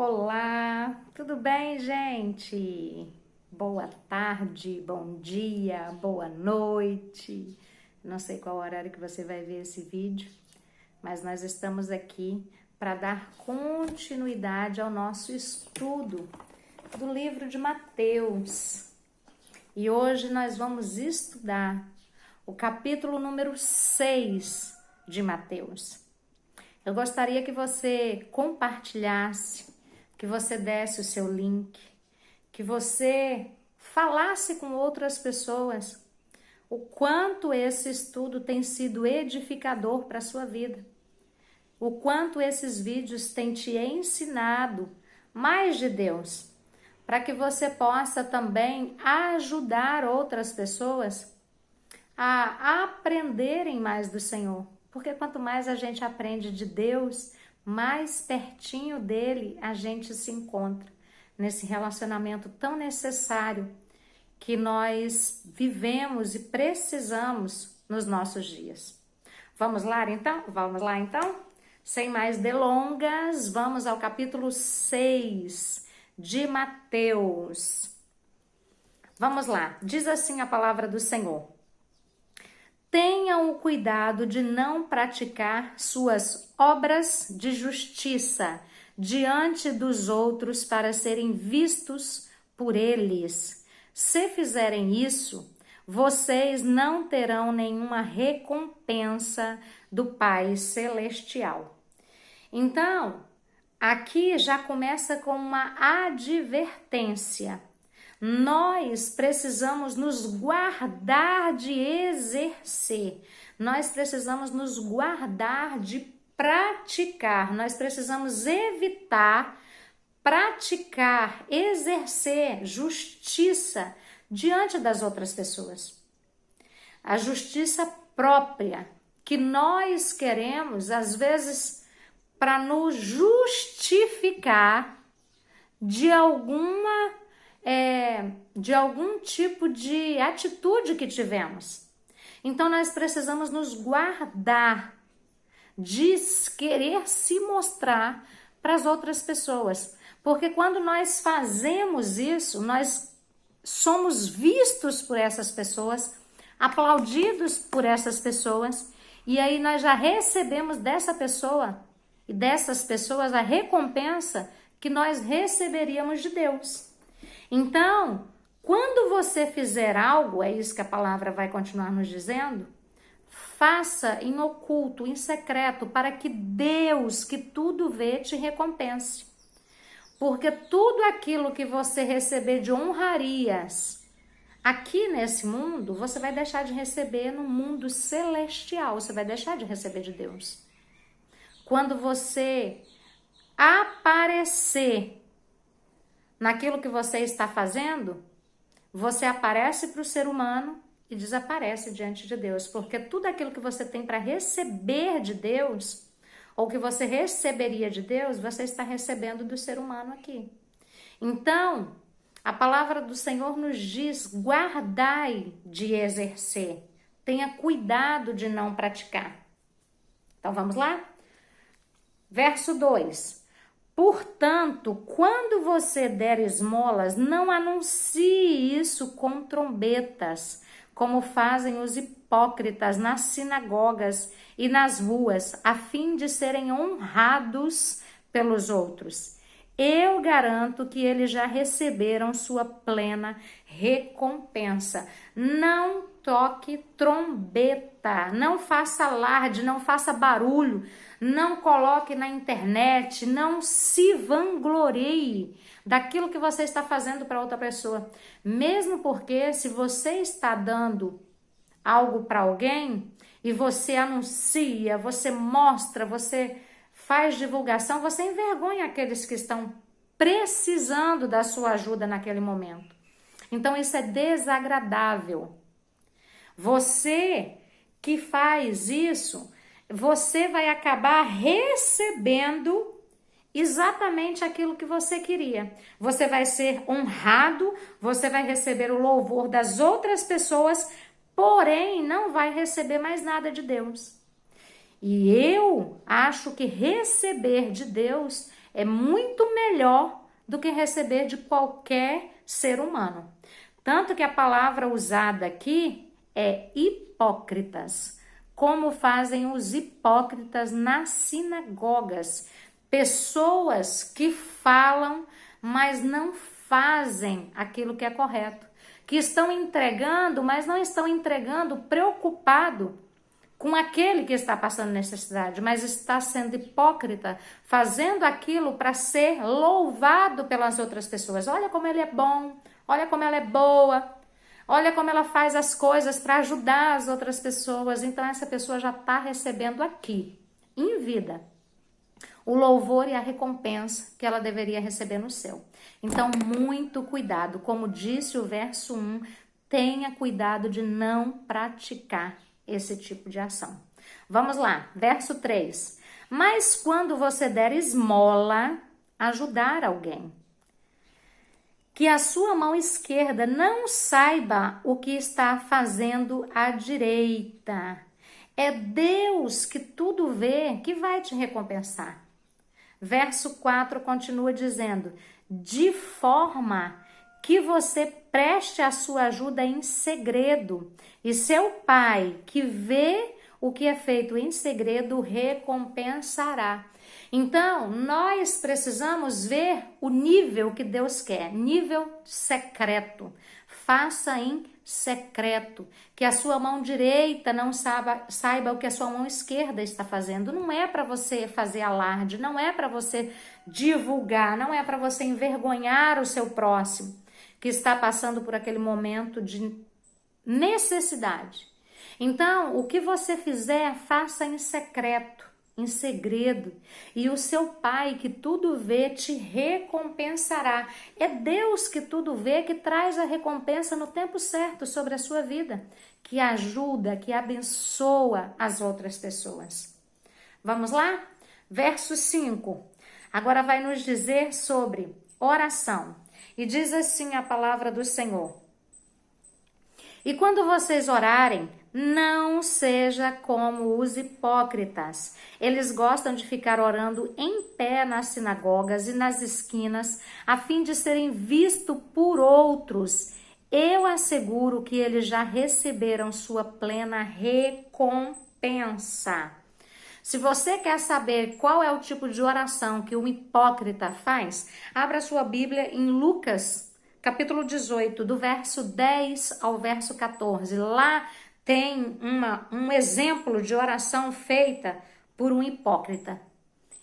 Olá, tudo bem, gente? Boa tarde, bom dia, boa noite. Não sei qual horário que você vai ver esse vídeo, mas nós estamos aqui para dar continuidade ao nosso estudo do livro de Mateus. E hoje nós vamos estudar o capítulo número 6 de Mateus. Eu gostaria que você compartilhasse, que você desse o seu link, que você falasse com outras pessoas o quanto esse estudo tem sido edificador para a sua vida, o quanto esses vídeos têm te ensinado mais de Deus, para que você possa também ajudar outras pessoas a aprenderem mais do Senhor. Porque quanto mais a gente aprende de Deus, mais pertinho dele a gente se encontra nesse relacionamento tão necessário que nós vivemos e precisamos nos nossos dias. Vamos lá então? Vamos lá então? Sem mais delongas, vamos ao capítulo 6 de Mateus. Vamos lá, diz assim a palavra do Senhor. Tenham o cuidado de não praticar suas obras de justiça diante dos outros para serem vistos por eles. Se fizerem isso, vocês não terão nenhuma recompensa do Pai Celestial. Então, aqui já começa com uma advertência. Nós precisamos nos guardar de exercer, nós precisamos nos guardar de praticar, nós precisamos evitar praticar, exercer justiça diante das outras pessoas. A justiça própria que nós queremos, às vezes, para nos justificar de algum tipo de atitude que tivemos. Então nós precisamos nos guardar de querer se mostrar para as outras pessoas, porque quando nós fazemos isso, nós somos vistos por essas pessoas, aplaudidos por essas pessoas, e aí nós já recebemos dessa pessoa e dessas pessoas a recompensa que nós receberíamos de Deus. Então, quando você fizer algo, é isso que a palavra vai continuar nos dizendo, faça em oculto, em secreto, para que Deus, que tudo vê, te recompense. Porque tudo aquilo que você receber de honrarias aqui nesse mundo, você vai deixar de receber no mundo celestial, você vai deixar de receber de Deus. Quando você aparecer naquilo que você está fazendo, você aparece para o ser humano e desaparece diante de Deus, porque tudo aquilo que você tem para receber de Deus, ou que você receberia de Deus, você está recebendo do ser humano aqui. Então, a palavra do Senhor nos diz, guardai de exercer, tenha cuidado de não praticar. Então, vamos lá? Verso 2. Portanto, quando você der esmolas, não anuncie isso com trombetas, como fazem os hipócritas nas sinagogas e nas ruas, a fim de serem honrados pelos outros. Eu garanto que eles já receberam sua plena recompensa. Não toque trombeta, não faça alarde, não faça barulho, não coloque na internet, não se vanglorie daquilo que você está fazendo para outra pessoa. Mesmo porque se você está dando algo para alguém e você anuncia, você mostra, você faz divulgação, você envergonha aqueles que estão precisando da sua ajuda naquele momento. Então isso é desagradável. Você que faz isso, você vai acabar recebendo exatamente aquilo que você queria. Você vai ser honrado, você vai receber o louvor das outras pessoas, porém não vai receber mais nada de Deus. E eu acho que receber de Deus é muito melhor do que receber de qualquer ser humano. Tanto que a palavra usada aqui é hipócritas, como fazem os hipócritas nas sinagogas. Pessoas que falam, mas não fazem aquilo que é correto. Que estão entregando, mas não estão entregando preocupado com aquele que está passando necessidade, mas está sendo hipócrita, fazendo aquilo para ser louvado pelas outras pessoas. Olha como ele é bom, olha como ela é boa, olha como ela faz as coisas para ajudar as outras pessoas. Então essa pessoa já está recebendo aqui, em vida, o louvor e a recompensa que ela deveria receber no céu. Então, muito cuidado. Como disse o verso 1, tenha cuidado de não praticar esse tipo de ação. Vamos lá, verso 3. Mas quando você der esmola, ajudar alguém, que a sua mão esquerda não saiba o que está fazendo a direita. É Deus que tudo vê, que vai te recompensar. Verso 4 continua dizendo, de forma que você preste a sua ajuda em segredo, e seu pai, que vê o que é feito em segredo, recompensará. Então, nós precisamos ver o nível que Deus quer, nível secreto. Faça em secreto, que a sua mão direita não saiba o que a sua mão esquerda está fazendo. Não é para você fazer alarde, não é para você divulgar, não é para você envergonhar o seu próximo que está passando por aquele momento de necessidade. Então, o que você fizer, faça em secreto, em segredo, e o seu pai que tudo vê te recompensará. É Deus que tudo vê, que traz a recompensa no tempo certo sobre a sua vida, que ajuda, que abençoa as outras pessoas. Vamos lá? Verso 5. Agora vai nos dizer sobre oração. E diz assim a palavra do Senhor: e quando vocês orarem, não seja como os hipócritas. Eles gostam de ficar orando em pé nas sinagogas e nas esquinas, a fim de serem vistos por outros. Eu asseguro que eles já receberam sua plena recompensa. Se você quer saber qual é o tipo de oração que um hipócrita faz, abra sua Bíblia em Lucas, capítulo 18, do verso 10 ao verso 14. Lá tem um exemplo de oração feita por um hipócrita.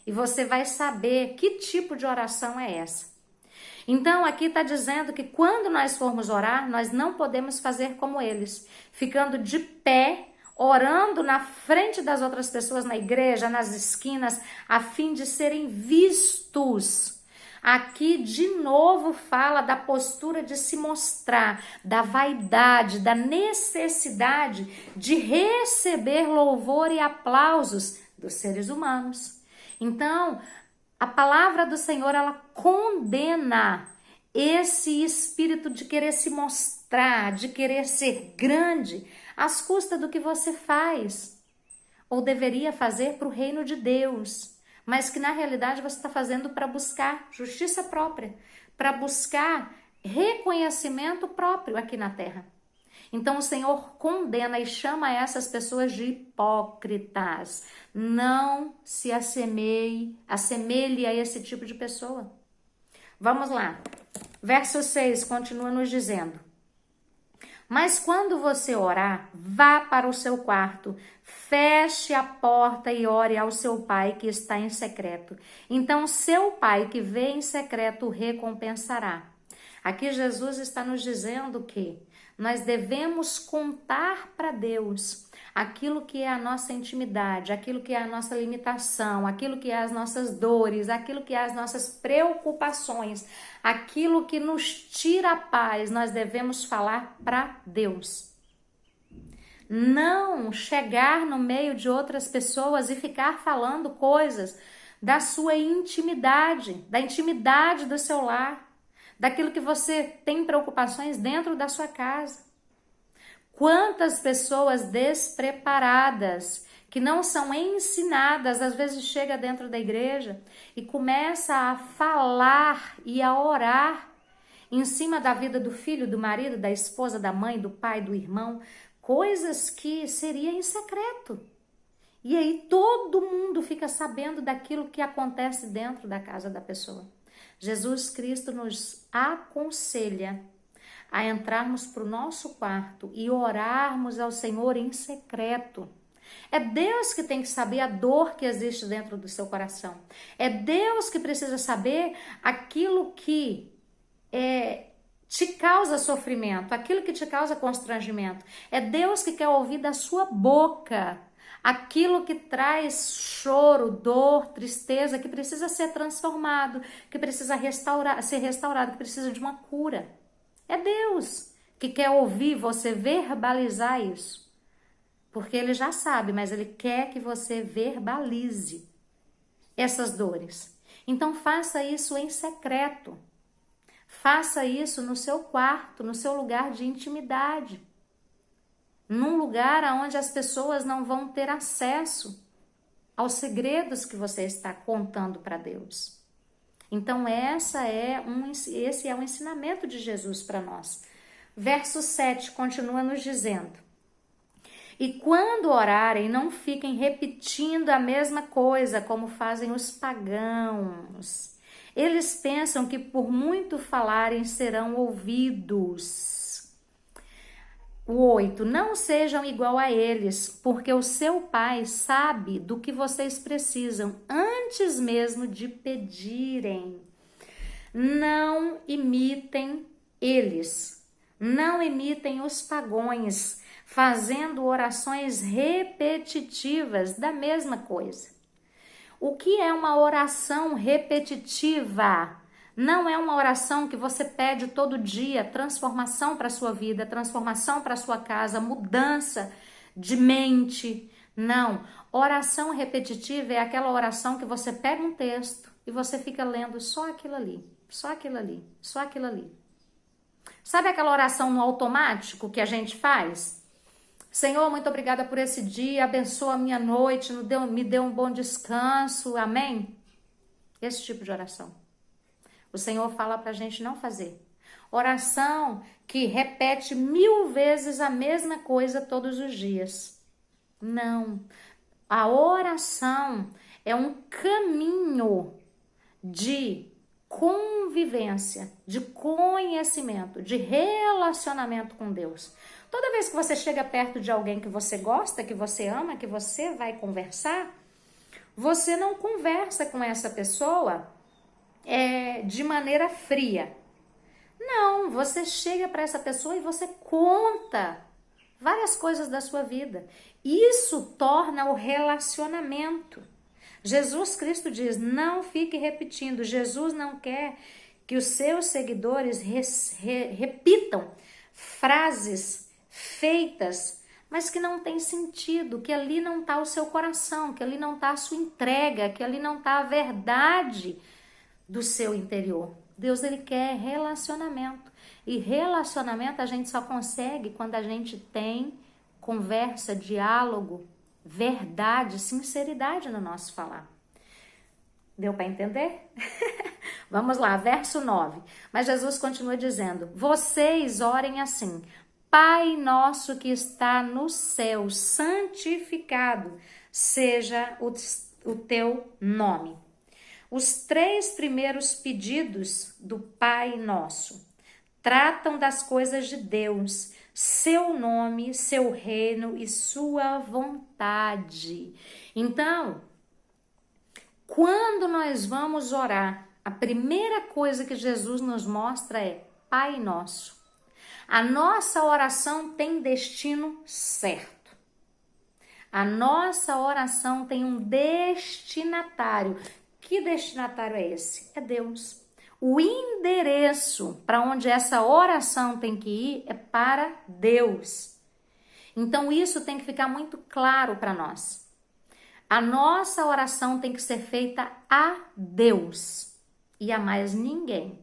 E você vai saber que tipo de oração é essa. Então, aqui está dizendo que quando nós formos orar, nós não podemos fazer como eles, ficando de pé, orando na frente das outras pessoas na igreja, nas esquinas, a fim de serem vistos. Aqui de novo fala da postura de se mostrar, da vaidade, da necessidade de receber louvor e aplausos dos seres humanos. Então, a palavra do Senhor, ela condena esse espírito de querer se mostrar, de querer ser grande, às custas do que você faz, ou deveria fazer para o reino de Deus, mas que na realidade você está fazendo para buscar justiça própria, para buscar reconhecimento próprio aqui na terra. Então o Senhor condena e chama essas pessoas de hipócritas. Não se assemelhe a esse tipo de pessoa. Vamos lá. Verso 6 continua nos dizendo: mas quando você orar, vá para o seu quarto, feche a porta e ore ao seu pai que está em secreto. Então seu pai que vê em secreto o recompensará. Aqui Jesus está nos dizendo que nós devemos contar para Deus aquilo que é a nossa intimidade, aquilo que é a nossa limitação, aquilo que é as nossas dores, aquilo que é as nossas preocupações, aquilo que nos tira a paz, nós devemos falar para Deus. Não chegar no meio de outras pessoas e ficar falando coisas da sua intimidade, da intimidade do seu lar, daquilo que você tem preocupações dentro da sua casa. Quantas pessoas despreparadas que não são ensinadas, às vezes chega dentro da igreja e começa a falar e a orar em cima da vida do filho, do marido, da esposa, da mãe, do pai, do irmão, coisas que seria em secreto. E aí todo mundo fica sabendo daquilo que acontece dentro da casa da pessoa. Jesus Cristo nos aconselha a entrarmos para o nosso quarto e orarmos ao Senhor em secreto. É Deus que tem que saber a dor que existe dentro do seu coração. É Deus que precisa saber aquilo que te causa sofrimento, aquilo que te causa constrangimento. É Deus que quer ouvir da sua boca aquilo que traz choro, dor, tristeza, que precisa ser transformado, que precisa ser restaurado, que precisa de uma cura. É Deus que quer ouvir você verbalizar isso. Porque Ele já sabe, mas Ele quer que você verbalize essas dores. Então faça isso em secreto. Faça isso no seu quarto, no seu lugar de intimidade. Num lugar onde as pessoas não vão ter acesso aos segredos que você está contando para Deus. Então esse é um ensinamento de Jesus para nós. Verso 7 continua nos dizendo: e quando orarem, não fiquem repetindo a mesma coisa como fazem os pagãos. Eles pensam que por muito falarem serão ouvidos. O 8, não sejam igual a eles, porque o seu pai sabe do que vocês precisam antes mesmo de pedirem. Não imitem eles, não imitem os pagãos, fazendo orações repetitivas da mesma coisa. O que é uma oração repetitiva? Não é uma oração que você pede todo dia transformação para a sua vida, transformação para a sua casa, mudança de mente. Não. Oração repetitiva é aquela oração que você pega um texto e você fica lendo só aquilo ali, só aquilo ali, só aquilo ali. Sabe aquela oração no automático que a gente faz? Senhor, muito obrigada por esse dia, abençoa a minha noite, me dê um bom descanso, amém? Esse tipo de oração. O Senhor fala para a gente não fazer. Oração que repete 1000 vezes a mesma coisa todos os dias. Não. A oração é um caminho de convivência, de conhecimento, de relacionamento com Deus. Toda vez que você chega perto de alguém que você gosta, que você ama, que você vai conversar, você não conversa com essa pessoa de maneira fria. Não, você chega para essa pessoa e você conta várias coisas da sua vida. Isso torna o relacionamento. Jesus Cristo diz, não fique repetindo. Jesus não quer que os seus seguidores repitam frases feitas, mas que não tem sentido, que ali não está o seu coração, que ali não está a sua entrega, que ali não está a verdade do seu interior. Deus, Ele quer relacionamento. E relacionamento a gente só consegue quando a gente tem conversa, diálogo, verdade, sinceridade no nosso falar. Deu para entender? Vamos lá, verso 9. Mas Jesus continua dizendo, vocês orem assim, Pai nosso que está no céu, santificado seja o teu nome. Os 3 primeiros pedidos do Pai Nosso tratam das coisas de Deus, seu nome, seu reino e sua vontade. Então, quando nós vamos orar, a primeira coisa que Jesus nos mostra é Pai Nosso. A nossa oração tem destino certo. A nossa oração tem um destinatário. Que destinatário é esse? É Deus. O endereço para onde essa oração tem que ir é para Deus. Então isso tem que ficar muito claro para nós. A nossa oração tem que ser feita a Deus e a mais ninguém.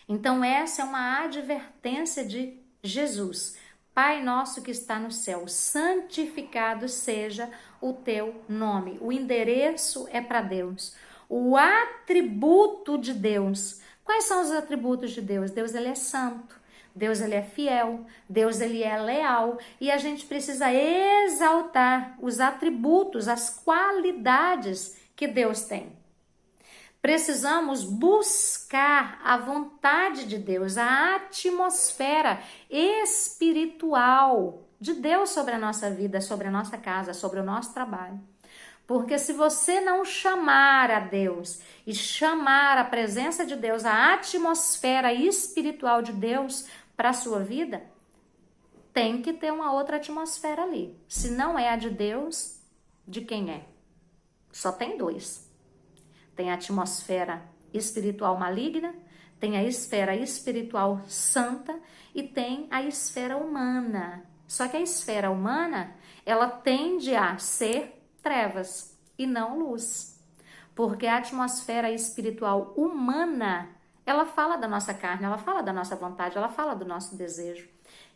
Então essa é uma advertência de Jesus. Pai nosso que está no céu, santificado seja o teu nome. O endereço é para Deus. O atributo de Deus. Quais são os atributos de Deus? Deus, ele é santo. Deus, ele é fiel. Deus, ele é leal. E a gente precisa exaltar os atributos, as qualidades que Deus tem. Precisamos buscar a vontade de Deus, a atmosfera espiritual de Deus sobre a nossa vida, sobre a nossa casa, sobre o nosso trabalho. Porque se você não chamar a Deus e chamar a presença de Deus, a atmosfera espiritual de Deus para a sua vida, tem que ter uma outra atmosfera ali. Se não é a de Deus, de quem é? Só tem dois. Tem a atmosfera espiritual maligna, tem a esfera espiritual santa e tem a esfera humana. Só que a esfera humana, ela tende a ser trevas e não luz. Porque a atmosfera espiritual humana, ela fala da nossa carne, ela fala da nossa vontade, ela fala do nosso desejo.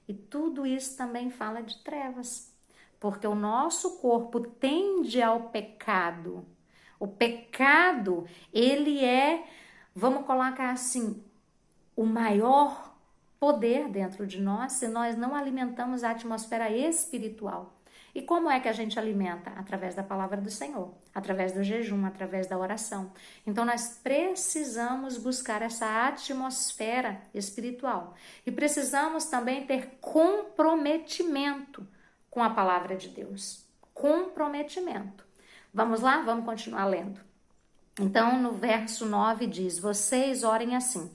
E tudo isso também fala de trevas. Porque o nosso corpo tende ao pecado. O pecado, ele é, vamos colocar assim, o maior poder dentro de nós se nós não alimentamos a atmosfera espiritual. E como é que a gente alimenta? Através da palavra do Senhor, através do jejum, através da oração. Então nós precisamos buscar essa atmosfera espiritual. E precisamos também ter comprometimento com a palavra de Deus. Comprometimento. Vamos lá? Vamos continuar lendo. Então, no verso 9 diz: vocês orem assim: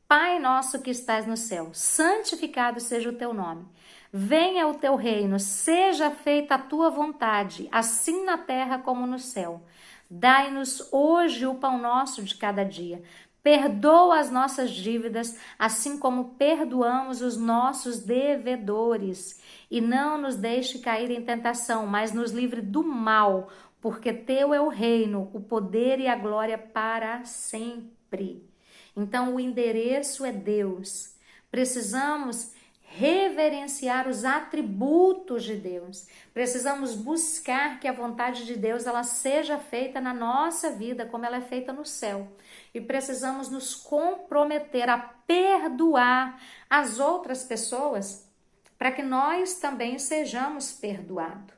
Pai nosso que estás no céu, santificado seja o teu nome. Venha o teu reino, seja feita a tua vontade, assim na terra como no céu. Dai-nos hoje o pão nosso de cada dia. Perdoa as nossas dívidas, assim como perdoamos os nossos devedores. E não nos deixe cair em tentação, mas nos livre do mal, porque teu é o reino, o poder e a glória para sempre. Então, o endereço é Deus. Precisamos reverenciar os atributos de Deus. Precisamos buscar que a vontade de Deus ela seja feita na nossa vida, como ela é feita no céu. E precisamos nos comprometer a perdoar as outras pessoas para que nós também sejamos perdoados.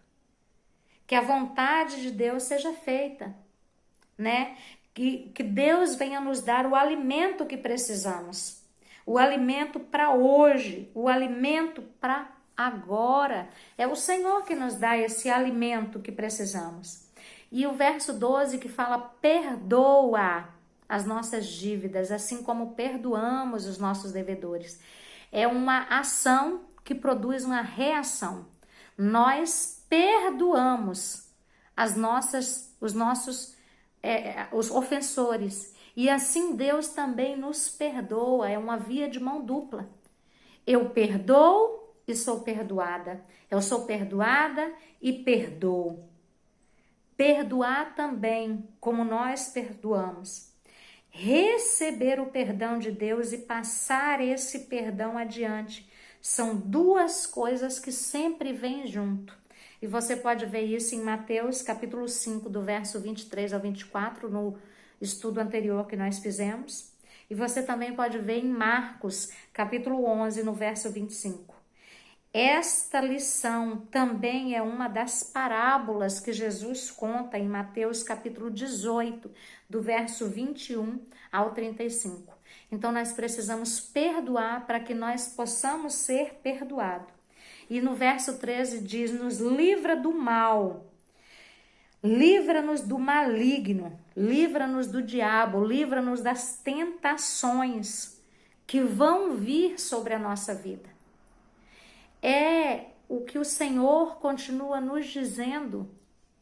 Que a vontade de Deus seja feita, né? Que Deus venha nos dar o alimento que precisamos. O alimento para hoje, o alimento para agora. É o Senhor que nos dá esse alimento que precisamos. E o verso 12 que fala: perdoa as nossas dívidas, assim como perdoamos os nossos devedores. É uma ação que produz uma reação. Nós perdoamos os ofensores. E assim Deus também nos perdoa. É uma via de mão dupla. Eu perdoo e sou perdoada. Eu sou perdoada e perdoo. Perdoar também, como nós perdoamos. Receber o perdão de Deus e passar esse perdão adiante. São duas coisas que sempre vêm junto. E você pode ver isso em Mateus capítulo 5, do verso 23 ao 24, no estudo anterior que nós fizemos. E você também pode ver em Marcos capítulo 11, no verso 25. Esta lição também é uma das parábolas que Jesus conta em Mateus capítulo 18, do verso 21 ao 35. Então nós precisamos perdoar para que nós possamos ser perdoados. E no verso 13 diz: nos livra do mal, livra-nos do maligno, livra-nos do diabo, livra-nos das tentações que vão vir sobre a nossa vida. É o que o Senhor continua nos dizendo,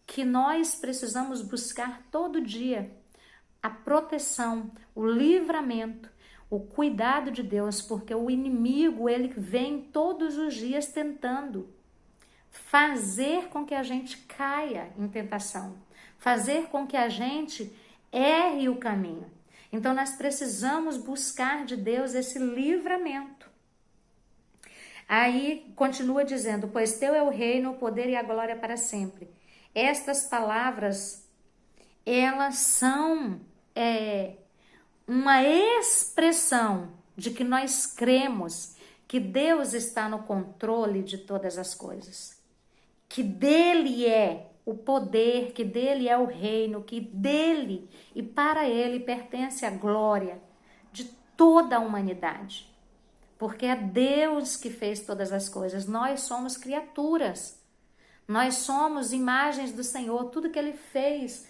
que nós precisamos buscar todo dia a proteção, o livramento, o cuidado de Deus, porque o inimigo, ele vem todos os dias tentando fazer com que a gente caia em tentação, fazer com que a gente erre o caminho. Então nós precisamos buscar de Deus esse livramento. Aí continua dizendo: pois teu é o reino, o poder e a glória para sempre. Estas palavras, elas são uma expressão de que nós cremos que Deus está no controle de todas as coisas, que dele é o poder, que dele é o reino, que dele e para ele pertence a glória de toda a humanidade. Porque é Deus que fez todas as coisas, nós somos criaturas, nós somos imagens do Senhor, tudo que Ele fez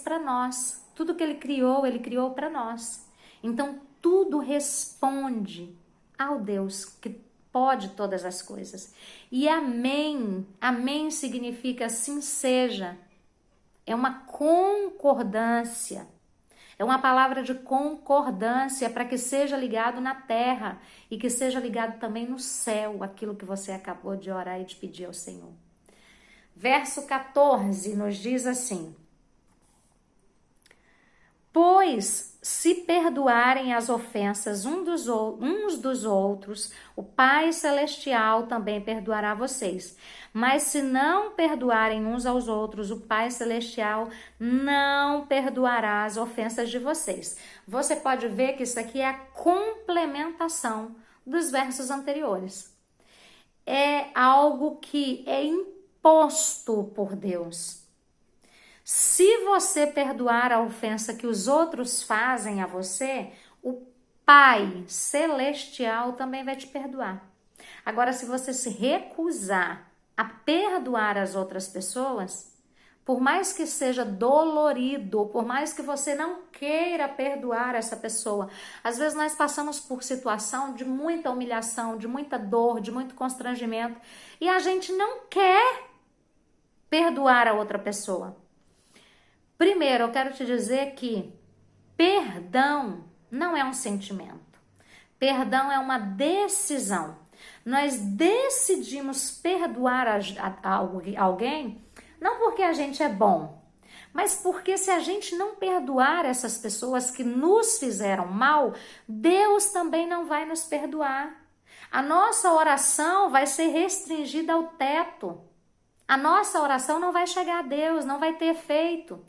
para nós, tudo que Ele criou para nós. Então tudo responde ao Deus que pode todas as coisas. E amém, amém significa assim seja, é uma concordância. É uma palavra de concordância para que seja ligado na terra e que seja ligado também no céu, aquilo que você acabou de orar e de pedir ao Senhor. Verso 14 nos diz assim: pois se perdoarem as ofensas uns dos outros, o Pai Celestial também perdoará vocês. Mas se não perdoarem uns aos outros, o Pai Celestial não perdoará as ofensas de vocês. Você pode ver que isso aqui é a complementação dos versos anteriores. É algo que é imposto por Deus. Se você perdoar a ofensa que os outros fazem a você, o Pai Celestial também vai te perdoar. Agora, se você se recusar a perdoar as outras pessoas, por mais que seja dolorido, por mais que você não queira perdoar essa pessoa, às vezes nós passamos por situação de muita humilhação, de muita dor, de muito constrangimento, e a gente não quer perdoar a outra pessoa. Primeiro, eu quero te dizer que perdão não é um sentimento. Perdão é uma decisão. Nós decidimos perdoar alguém não porque a gente é bom, mas porque se a gente não perdoar essas pessoas que nos fizeram mal, Deus também não vai nos perdoar. A nossa oração vai ser restringida ao teto. A nossa oração não vai chegar a Deus, não vai ter efeito.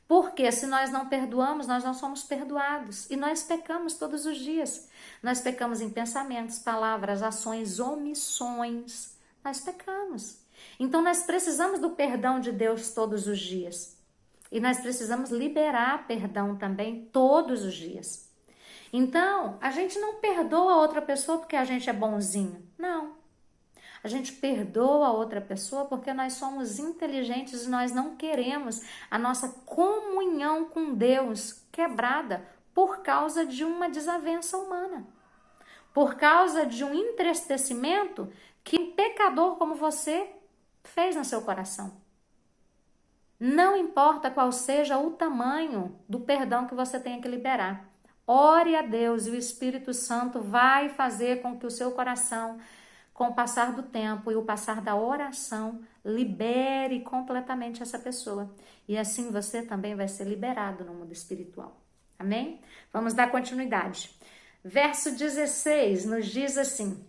Porque se nós não perdoamos, nós não somos perdoados. E nós pecamos todos os dias. Nós pecamos em pensamentos, palavras, ações, omissões. Nós pecamos. Então nós precisamos do perdão de Deus todos os dias. E nós precisamos liberar perdão também todos os dias. Então, a gente não perdoa a outra pessoa porque a gente é bonzinho. Não. A gente perdoa a outra pessoa porque nós somos inteligentes e nós não queremos a nossa comunhão com Deus quebrada por causa de uma desavença humana. Por causa de um entristecimento que um pecador como você fez no seu coração. Não importa qual seja o tamanho do perdão que você tenha que liberar. Ore a Deus e o Espírito Santo vai fazer com que o seu coração, com o passar do tempo e o passar da oração, libere completamente essa pessoa. E assim você também vai ser liberado no mundo espiritual. Amém? Vamos dar continuidade. Verso 16 nos diz assim: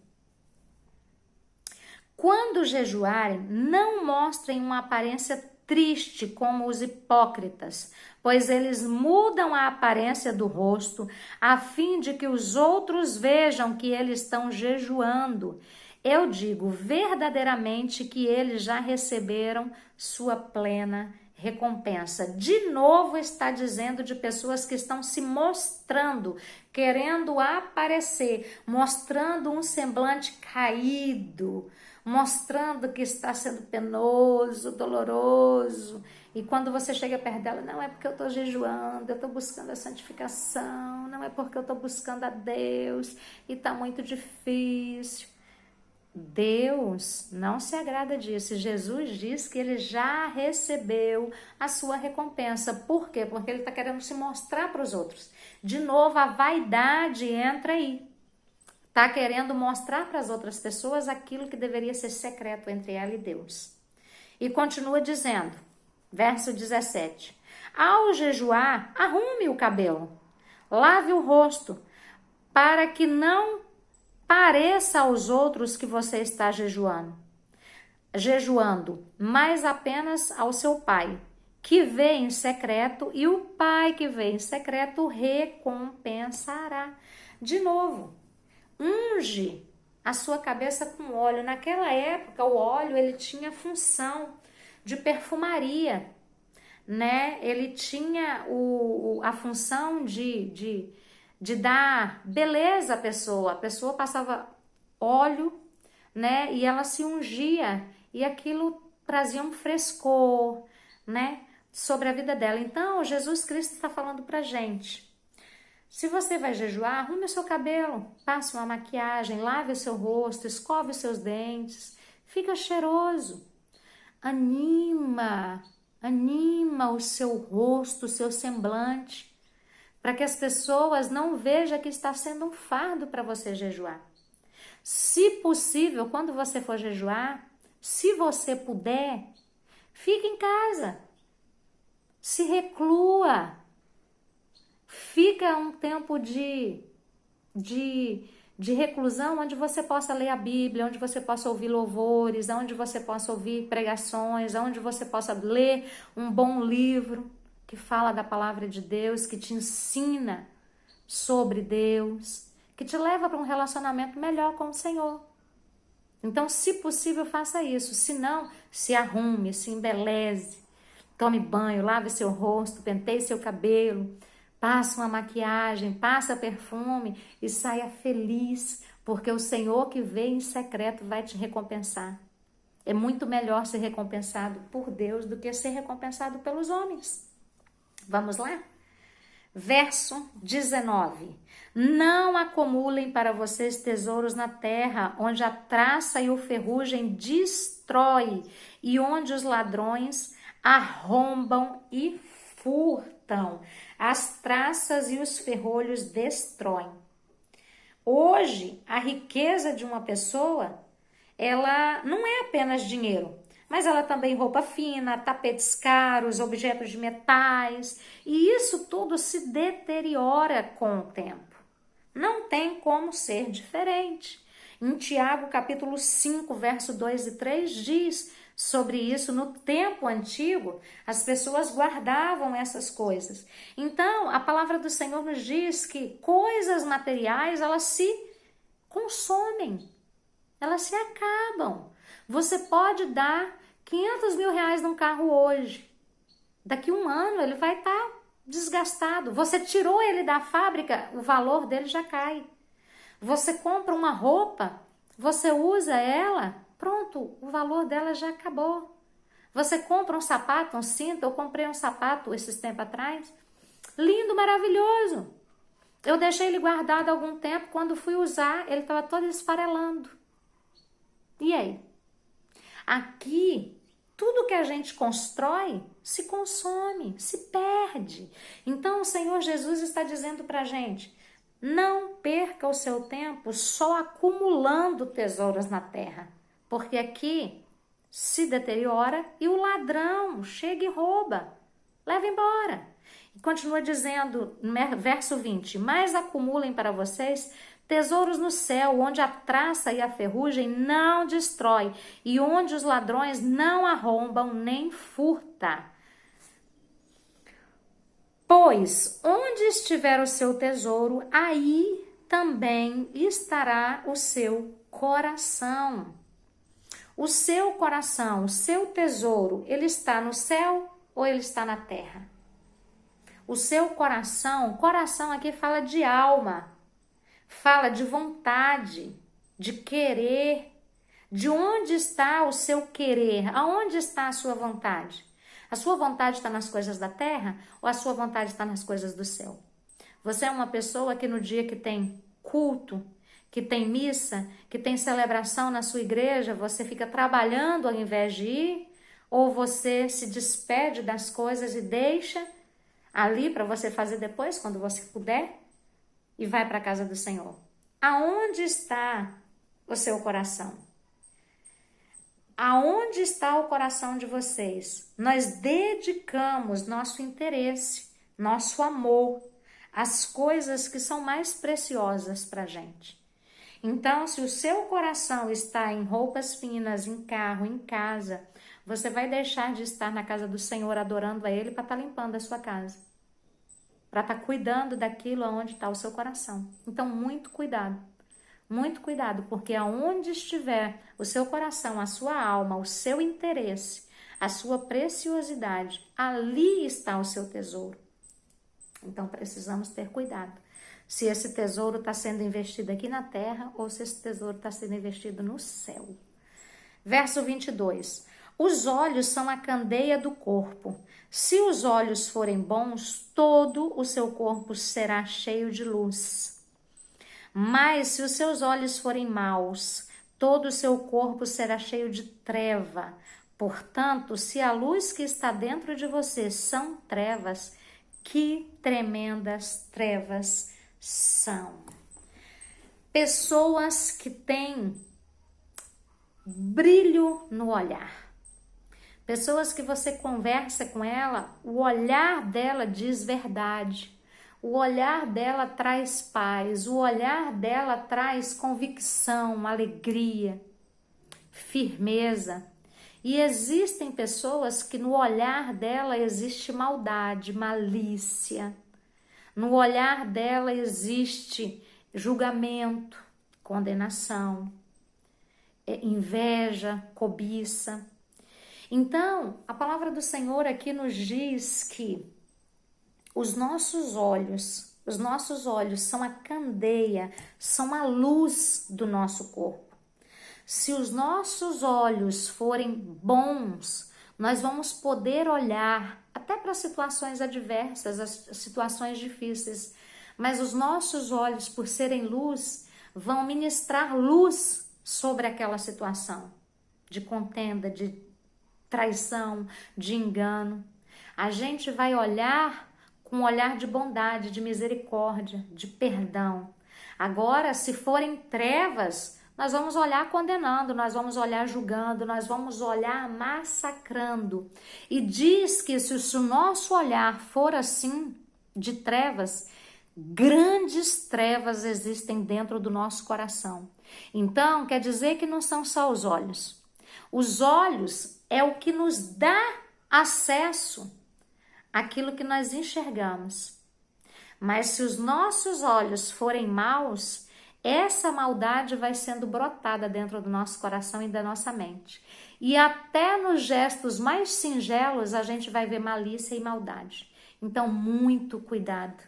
quando jejuarem, não mostrem uma aparência triste como os hipócritas, pois eles mudam a aparência do rosto, a fim de que os outros vejam que eles estão jejuando. Eu digo verdadeiramente que eles já receberam sua plena recompensa. De novo está dizendo de pessoas que estão se mostrando, querendo aparecer, mostrando um semblante caído, mostrando que está sendo penoso, doloroso. E quando você chega perto dela, não é porque eu estou jejuando, eu estou buscando a santificação, não é porque eu estou buscando a Deus e está muito difícil. Deus não se agrada disso. Jesus diz que ele já recebeu a sua recompensa. Por quê? Porque ele está querendo se mostrar para os outros. De novo, a vaidade entra aí. Está querendo mostrar para as outras pessoas aquilo que deveria ser secreto entre ela e Deus. E continua dizendo, verso 17: ao jejuar, arrume o cabelo, lave o rosto, para que não pareça aos outros que você está jejuando. jejuando, mas apenas ao seu pai, que vê em secreto, e o pai que vê em secreto o recompensará. De novo, unge a sua cabeça com óleo. Naquela época, o óleo ele tinha função de perfumaria, né? Ele tinha a função de dar beleza à pessoa. A pessoa passava óleo, né? E ela se ungia e aquilo trazia um frescor, né? Sobre a vida dela. Então, Jesus Cristo está falando pra gente. Se você vai jejuar, arrume o seu cabelo, passe uma maquiagem, lave o seu rosto, escove os seus dentes, fica cheiroso. Anima o seu rosto, o seu semblante, para que as pessoas não vejam que está sendo um fardo para você jejuar. Se possível, quando você for jejuar, se você puder, fique em casa, se reclua, fica um tempo de reclusão, onde você possa ler a Bíblia, onde você possa ouvir louvores, onde você possa ouvir pregações, onde você possa ler um bom livro que fala da palavra de Deus, que te ensina sobre Deus, que te leva para um relacionamento melhor com o Senhor. Então, se possível, faça isso. Se não, se arrume, se embeleze, tome banho, lave seu rosto, penteie seu cabelo, passa uma maquiagem, passa perfume e saia feliz, porque o Senhor que vê em secreto vai te recompensar. É muito melhor ser recompensado por Deus do que ser recompensado pelos homens. Vamos lá? Verso 19. Não acumulem para vocês tesouros na terra, onde a traça e o ferrugem destrói, e onde os ladrões arrombam e furtam. As traças e os ferrolhos destroem. Hoje, a riqueza de uma pessoa, ela não é apenas dinheiro, mas ela também roupa fina, tapetes caros, objetos de metais, e isso tudo se deteriora com o tempo. Não tem como ser diferente. Em Tiago, capítulo 5, verso 2 e 3, diz sobre isso. No tempo antigo, as pessoas guardavam essas coisas. Então, a palavra do Senhor nos diz que coisas materiais, elas se consomem, elas se acabam. Você pode dar 500 mil reais num carro hoje. Daqui um ano ele vai estar desgastado. Você tirou ele da fábrica, o valor dele já cai. Você compra uma roupa, você usa ela, pronto, o valor dela já acabou. Você compra um sapato, um cinto, eu comprei um sapato esses tempos atrás, lindo, maravilhoso. Eu deixei ele guardado há algum tempo, quando fui usar, ele estava todo esfarelando. E aí? Aqui, tudo que a gente constrói se consome, se perde. Então, o Senhor Jesus está dizendo para a gente, não perca o seu tempo só acumulando tesouros na terra, porque aqui se deteriora e o ladrão chega e rouba, leva embora. E continua dizendo, verso 20, mas acumulem para vocês tesouros no céu, onde a traça e a ferrugem não destrói, e onde os ladrões não arrombam nem furtam. Pois onde estiver o seu tesouro, aí também estará o seu coração. O seu coração, o seu tesouro, ele está no céu ou ele está na terra? O seu coração aqui fala de alma, fala de vontade, de querer. De onde está o seu querer? Aonde está a sua vontade? A sua vontade está nas coisas da terra ou a sua vontade está nas coisas do céu? Você é uma pessoa que no dia que tem culto, que tem missa, que tem celebração na sua igreja, você fica trabalhando ao invés de ir? Ou você se despede das coisas e deixa ali para você fazer depois, quando você puder, e vai para a casa do Senhor? Aonde está o seu coração? Aonde está o coração de vocês? Nós dedicamos nosso interesse, nosso amor, às coisas que são mais preciosas para a gente. Então, se o seu coração está em roupas finas, em carro, em casa, você vai deixar de estar na casa do Senhor adorando a Ele para estar limpando a sua casa, para estar cuidando daquilo onde está o seu coração. Então, muito cuidado, porque aonde estiver o seu coração, a sua alma, o seu interesse, a sua preciosidade, ali está o seu tesouro. Então, precisamos ter cuidado. Se esse tesouro está sendo investido aqui na terra ou se esse tesouro está sendo investido no céu. Verso 22. Os olhos são a candeia do corpo. Se os olhos forem bons, todo o seu corpo será cheio de luz. Mas se os seus olhos forem maus, todo o seu corpo será cheio de treva. Portanto, se a luz que está dentro de você são trevas, que tremendas trevas são. Pessoas que têm brilho no olhar. Pessoas que você conversa com ela, o olhar dela diz verdade. O olhar dela traz paz. O olhar dela traz convicção, alegria, firmeza. E existem pessoas que no olhar dela existe maldade, malícia. No olhar dela existe julgamento, condenação, inveja, cobiça. Então, a palavra do Senhor aqui nos diz que os nossos olhos são a candeia, são a luz do nosso corpo. Se os nossos olhos forem bons, nós vamos poder olhar até para situações adversas, as situações difíceis. Mas os nossos olhos, por serem luz, vão ministrar luz sobre aquela situação de contenda, de traição, de engano. A gente vai olhar com um olhar de bondade, de misericórdia, de perdão. Agora, se forem trevas, nós vamos olhar condenando, nós vamos olhar julgando, nós vamos olhar massacrando. E diz que se o nosso olhar for assim, de trevas, grandes trevas existem dentro do nosso coração. Então, quer dizer que não são só os olhos. Os olhos é o que nos dá acesso àquilo que nós enxergamos. Mas se os nossos olhos forem maus, essa maldade vai sendo brotada dentro do nosso coração e da nossa mente. E até nos gestos mais singelos a gente vai ver malícia e maldade. Então, muito cuidado,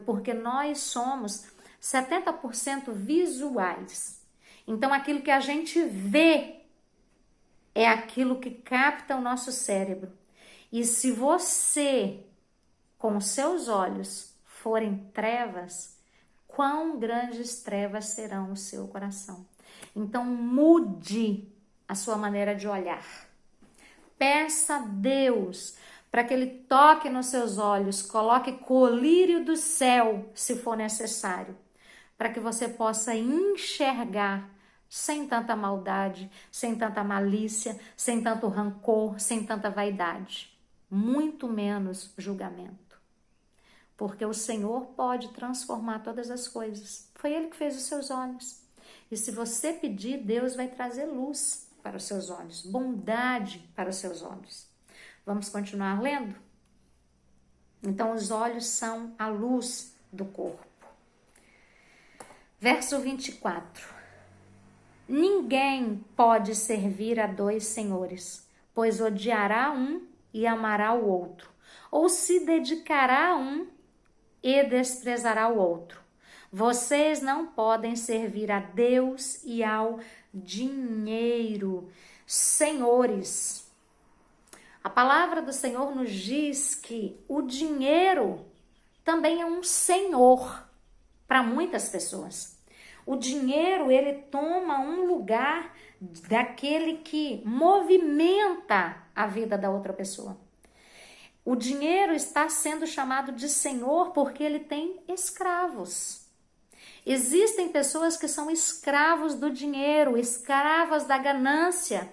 porque nós somos 70% visuais. Então, aquilo que a gente vê é aquilo que capta o nosso cérebro. E se você, com os seus olhos, forem trevas, quão grandes trevas serão o seu coração. Então, mude a sua maneira de olhar. Peça a Deus para que Ele toque nos seus olhos, coloque colírio do céu, se for necessário, para que você possa enxergar sem tanta maldade, sem tanta malícia, sem tanto rancor, sem tanta vaidade, muito menos julgamento. Porque o Senhor pode transformar todas as coisas. Foi Ele que fez os seus olhos. E se você pedir, Deus vai trazer luz para os seus olhos, bondade para os seus olhos. Vamos continuar lendo? Então, os olhos são a luz do corpo. Verso 24. Ninguém pode servir a dois senhores, pois odiará um e amará o outro, ou se dedicará a um e desprezará o outro. Vocês não podem servir a Deus e ao dinheiro. Senhores, a palavra do Senhor nos diz que o dinheiro também é um senhor para muitas pessoas. O dinheiro, ele toma um lugar daquele que movimenta a vida da outra pessoa. O dinheiro está sendo chamado de senhor porque ele tem escravos. Existem pessoas que são escravos do dinheiro, escravas da ganância,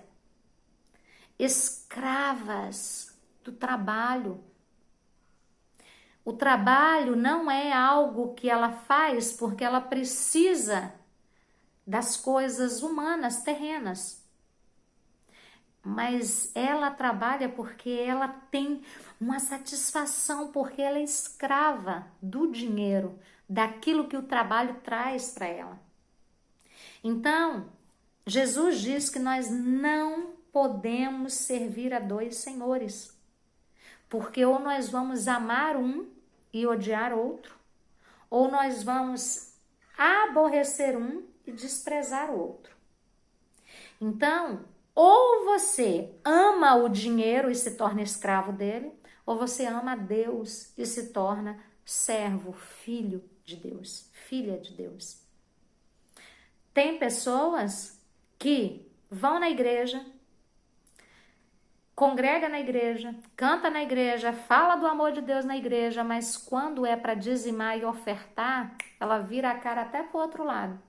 escravas do trabalho. O trabalho não é algo que ela faz porque ela precisa das coisas humanas, terrenas. Mas ela trabalha porque ela tem uma satisfação, porque ela é escrava do dinheiro, daquilo que o trabalho traz para ela. Então, Jesus diz que nós não podemos servir a dois senhores, porque ou nós vamos amar um e odiar outro, ou nós vamos aborrecer um e desprezar o outro. Então, ou você ama o dinheiro e se torna escravo dele, ou você ama a Deus e se torna servo, filho de Deus, filha de Deus. Tem pessoas que vão na igreja, congrega na igreja, canta na igreja, fala do amor de Deus na igreja, mas quando é para dizimar e ofertar, ela vira a cara até pro outro lado.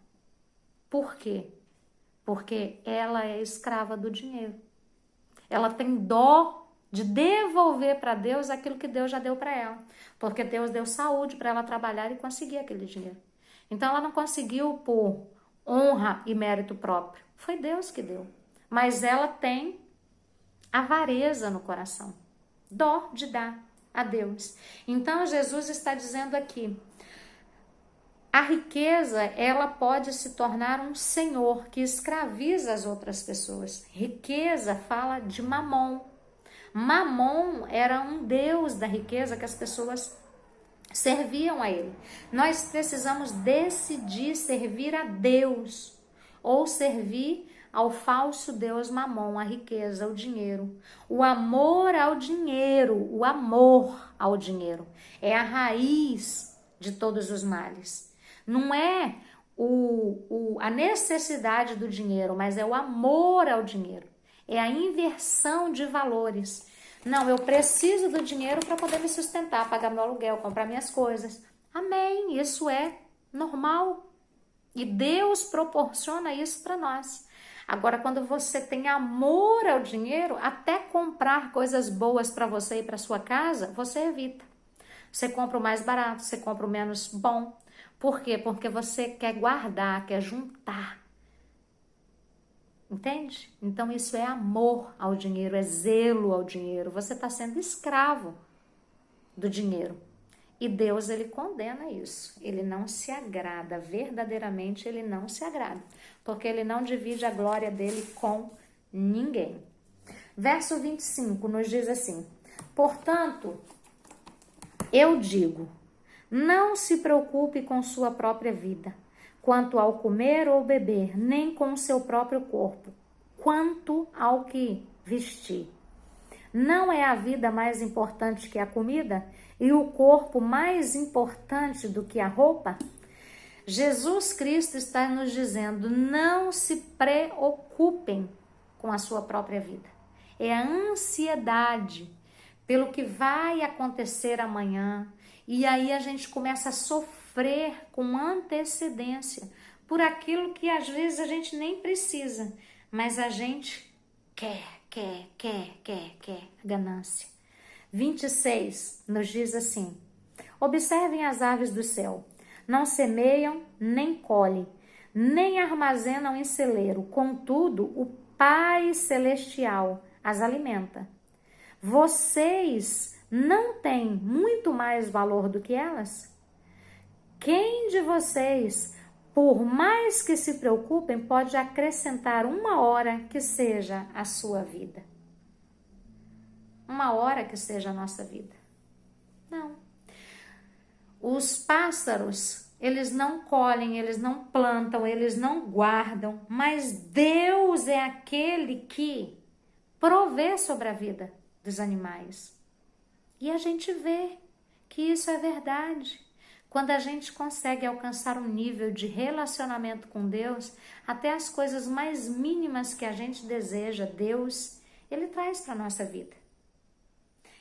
Por quê? Porque ela é escrava do dinheiro. Ela tem dó de devolver para Deus aquilo que Deus já deu para ela. Porque Deus deu saúde para ela trabalhar e conseguir aquele dinheiro. Então ela não conseguiu por honra e mérito próprio. Foi Deus que deu. Mas ela tem avareza no coração. Dó de dar a Deus. Então Jesus está dizendo aqui, a riqueza, ela pode se tornar um senhor que escraviza as outras pessoas. Riqueza fala de Mamon. Mamon era um deus da riqueza que as pessoas serviam a ele. Nós precisamos decidir servir a Deus ou servir ao falso deus Mamon, a riqueza, o dinheiro. O amor ao dinheiro, o amor ao dinheiro é a raiz de todos os males. Não é a necessidade do dinheiro, mas é o amor ao dinheiro. É a inversão de valores. Não, eu preciso do dinheiro para poder me sustentar, pagar meu aluguel, comprar minhas coisas. Amém, isso é normal. E Deus proporciona isso para nós. Agora, quando você tem amor ao dinheiro, até comprar coisas boas para você e para sua casa, você evita. Você compra o mais barato, você compra o menos bom. Por quê? Porque você quer guardar, quer juntar. Entende? Então isso é amor ao dinheiro, é zelo ao dinheiro. Você está sendo escravo do dinheiro. E Deus, ele condena isso. Ele não se agrada, verdadeiramente ele não se agrada. Porque ele não divide a glória dele com ninguém. Verso 25 nos diz assim: portanto, eu digo, não se preocupe com sua própria vida, quanto ao comer ou beber, nem com seu próprio corpo, quanto ao que vestir. Não é a vida mais importante que a comida e o corpo mais importante do que a roupa? Jesus Cristo está nos dizendo, não se preocupem com a sua própria vida. É a ansiedade pelo que vai acontecer amanhã. E aí a gente começa a sofrer com antecedência por aquilo que às vezes a gente nem precisa, mas a gente quer. Ganância. 26 nos diz assim: observem as aves do céu, não semeiam, nem colhem, nem armazenam em celeiro, contudo o Pai Celestial as alimenta. Vocês não têm muito mais valor do que elas? Quem de vocês, por mais que se preocupem, pode acrescentar uma hora que seja a sua vida? Uma hora que seja a nossa vida? Não. Os pássaros, eles não colhem, eles não plantam, eles não guardam, mas Deus é aquele que provê sobre a vida dos animais. E a gente vê que isso é verdade. Quando a gente consegue alcançar um nível de relacionamento com Deus, até as coisas mais mínimas que a gente deseja, Deus, Ele traz para a nossa vida.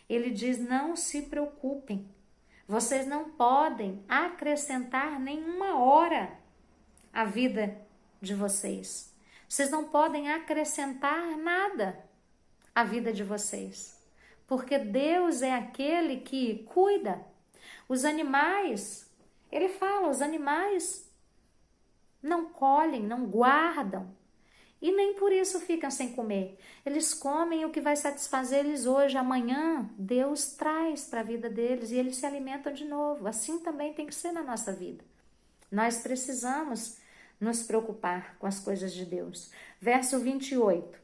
Ele diz, não se preocupem. Vocês não podem acrescentar nenhuma hora à vida de vocês. Vocês não podem acrescentar nada à vida de vocês. Porque Deus é aquele que cuida. Os animais, ele fala, os animais não colhem, não guardam. E nem por isso ficam sem comer. Eles comem o que vai satisfazer eles hoje. Amanhã, Deus traz para a vida deles e eles se alimentam de novo. Assim também tem que ser na nossa vida. Nós precisamos nos preocupar com as coisas de Deus. Verso 28.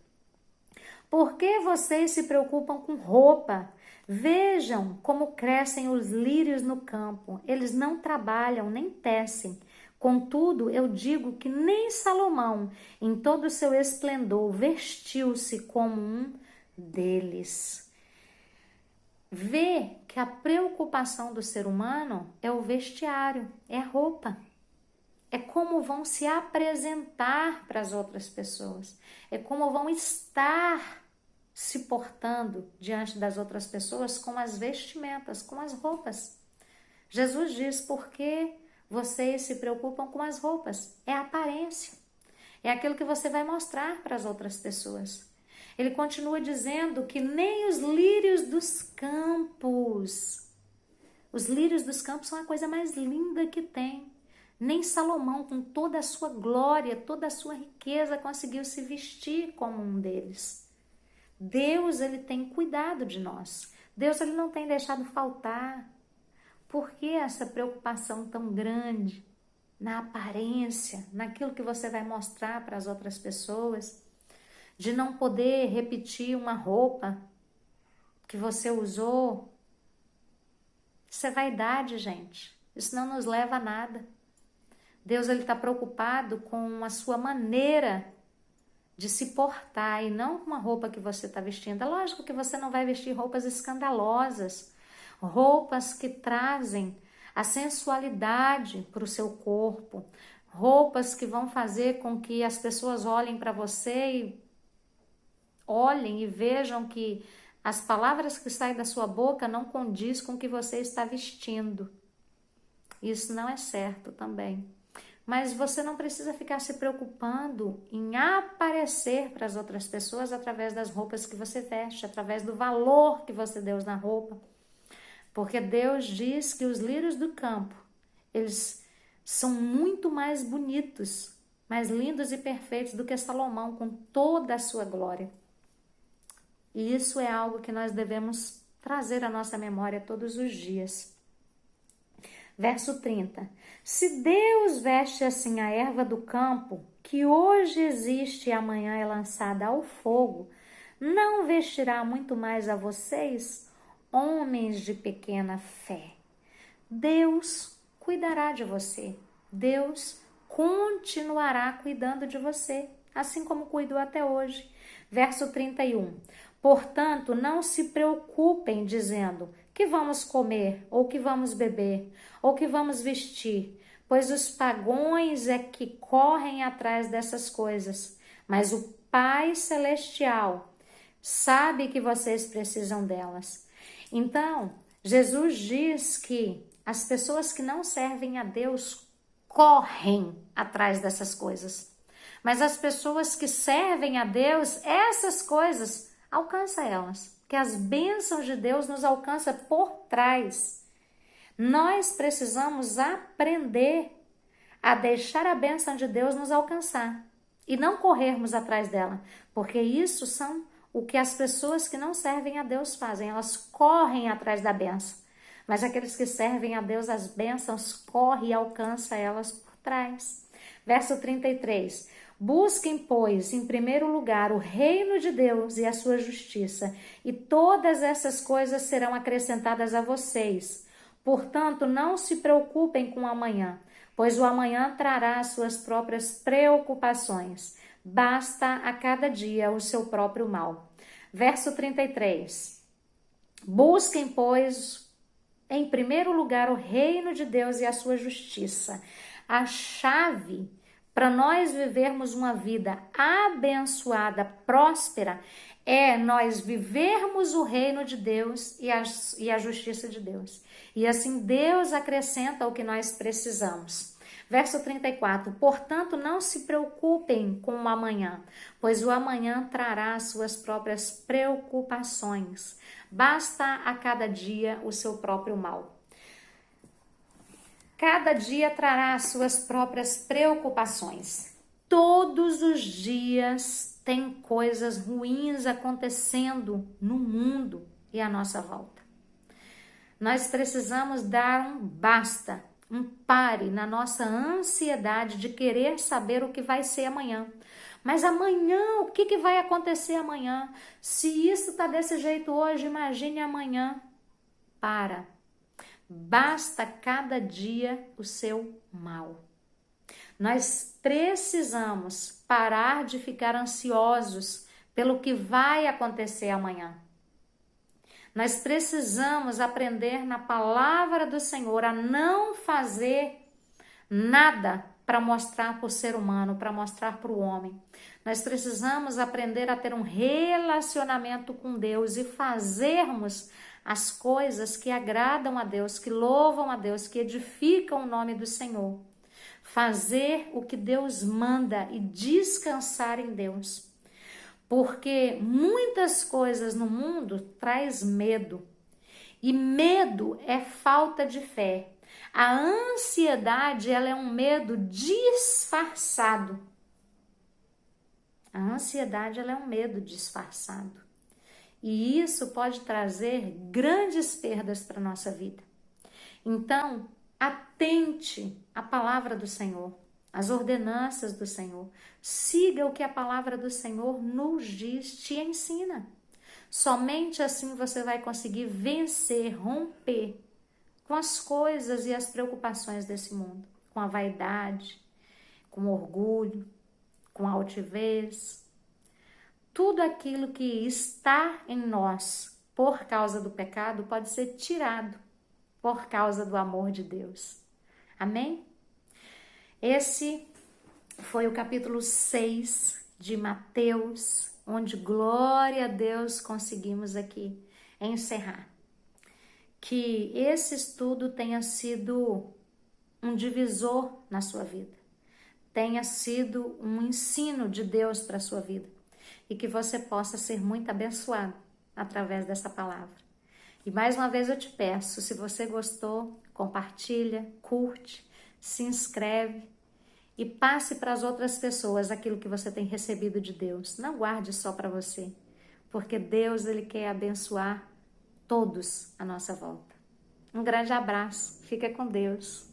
Por que vocês se preocupam com roupa? Vejam como crescem os lírios no campo. Eles não trabalham nem tecem. Contudo, eu digo que nem Salomão, em todo o seu esplendor, vestiu-se como um deles. Vê que a preocupação do ser humano é o vestiário, é a roupa. É como vão se apresentar para as outras pessoas. É como vão estar se portando diante das outras pessoas com as vestimentas, com as roupas. Jesus diz, por que vocês se preocupam com as roupas? É a aparência. É aquilo que você vai mostrar para as outras pessoas. Ele continua dizendo que nem os lírios dos campos. Os lírios dos campos são a coisa mais linda que tem. Nem Salomão, com toda a sua glória, toda a sua riqueza, conseguiu se vestir como um deles. Deus, ele tem cuidado de nós. Deus, ele não tem deixado faltar. Por que essa preocupação tão grande na aparência, naquilo que você vai mostrar para as outras pessoas? De não poder repetir uma roupa que você usou? Isso é vaidade, gente. Isso não nos leva a nada. Deus, ele está preocupado com a sua maneira de se portar e não com a roupa que você está vestindo. É lógico que você não vai vestir roupas escandalosas, roupas que trazem a sensualidade para o seu corpo, roupas que vão fazer com que as pessoas olhem para você e olhem e vejam que as palavras que saem da sua boca não condiz com o que você está vestindo. Isso não é certo também. Mas você não precisa ficar se preocupando em aparecer para as outras pessoas através das roupas que você veste, através do valor que você deu na roupa. Porque Deus diz que os lírios do campo, eles são muito mais bonitos, mais lindos e perfeitos do que Salomão, com toda a sua glória. E isso é algo que nós devemos trazer à nossa memória todos os dias. Verso 30. Se Deus veste assim a erva do campo, que hoje existe e amanhã é lançada ao fogo, não vestirá muito mais a vocês, homens de pequena fé? Deus cuidará de você. Deus continuará cuidando de você, assim como cuidou até hoje. Verso 31. Portanto, não se preocupem dizendo que vamos comer, ou que vamos beber, ou que vamos vestir, pois os pagãos é que correm atrás dessas coisas. Mas o Pai Celestial sabe que vocês precisam delas. Então, Jesus diz que as pessoas que não servem a Deus correm atrás dessas coisas. Mas as pessoas que servem a Deus, essas coisas alcançam elas. Que as bênçãos de Deus nos alcançam por trás. Nós precisamos aprender a deixar a bênção de Deus nos alcançar e não corrermos atrás dela, porque isso são o que as pessoas que não servem a Deus fazem, elas correm atrás da bênção, mas aqueles que servem a Deus, as bênçãos correm e alcançam elas por trás. Verso 33. Busquem, pois, em primeiro lugar o reino de Deus e a sua justiça, e todas essas coisas serão acrescentadas a vocês. Portanto, não se preocupem com o amanhã, pois o amanhã trará as suas próprias preocupações. Basta a cada dia o seu próprio mal. Verso 33. Busquem, pois, em primeiro lugar o reino de Deus e a sua justiça. A chave para nós vivermos uma vida abençoada, próspera, é nós vivermos o reino de Deus e a justiça de Deus. E assim Deus acrescenta o que nós precisamos. Verso 34. Portanto, não se preocupem com o amanhã, pois o amanhã trará as suas próprias preocupações. Basta a cada dia o seu próprio mal. Cada dia trará as suas próprias preocupações. Todos os dias tem coisas ruins acontecendo no mundo e à nossa volta. Nós precisamos dar um basta, um pare na nossa ansiedade de querer saber o que vai ser amanhã. Mas amanhã, o que vai acontecer amanhã? Se isso está desse jeito hoje, imagine amanhã. Para. Basta cada dia o seu mal. Nós precisamos parar de ficar ansiosos pelo que vai acontecer amanhã. Nós precisamos aprender na palavra do Senhor a não fazer nada para mostrar para o ser humano, para mostrar para o homem. Nós precisamos aprender a ter um relacionamento com Deus e fazermos as coisas que agradam a Deus, que louvam a Deus, que edificam o nome do Senhor. Fazer o que Deus manda e descansar em Deus. Porque muitas coisas no mundo traz medo. E medo é falta de fé. A ansiedade, ela é um medo disfarçado. A ansiedade, ela é um medo disfarçado. E isso pode trazer grandes perdas para a nossa vida. Então, atente à palavra do Senhor, às ordenanças do Senhor. Siga o que a palavra do Senhor nos diz, te ensina. Somente assim você vai conseguir vencer, romper com as coisas e as preocupações desse mundo, com a vaidade, com o orgulho, com a altivez. Tudo aquilo que está em nós por causa do pecado pode ser tirado por causa do amor de Deus. Amém? Esse foi o capítulo 6 de Mateus, onde, glória a Deus, conseguimos aqui encerrar. Que esse estudo tenha sido um divisor na sua vida, tenha sido um ensino de Deus para a sua vida e que você possa ser muito abençoado através dessa palavra. E mais uma vez eu te peço, se você gostou, compartilha, curte, se inscreve e passe para as outras pessoas aquilo que você tem recebido de Deus. Não guarde só para você, porque Deus, Ele quer abençoar todos à nossa volta. Um grande abraço, fica com Deus.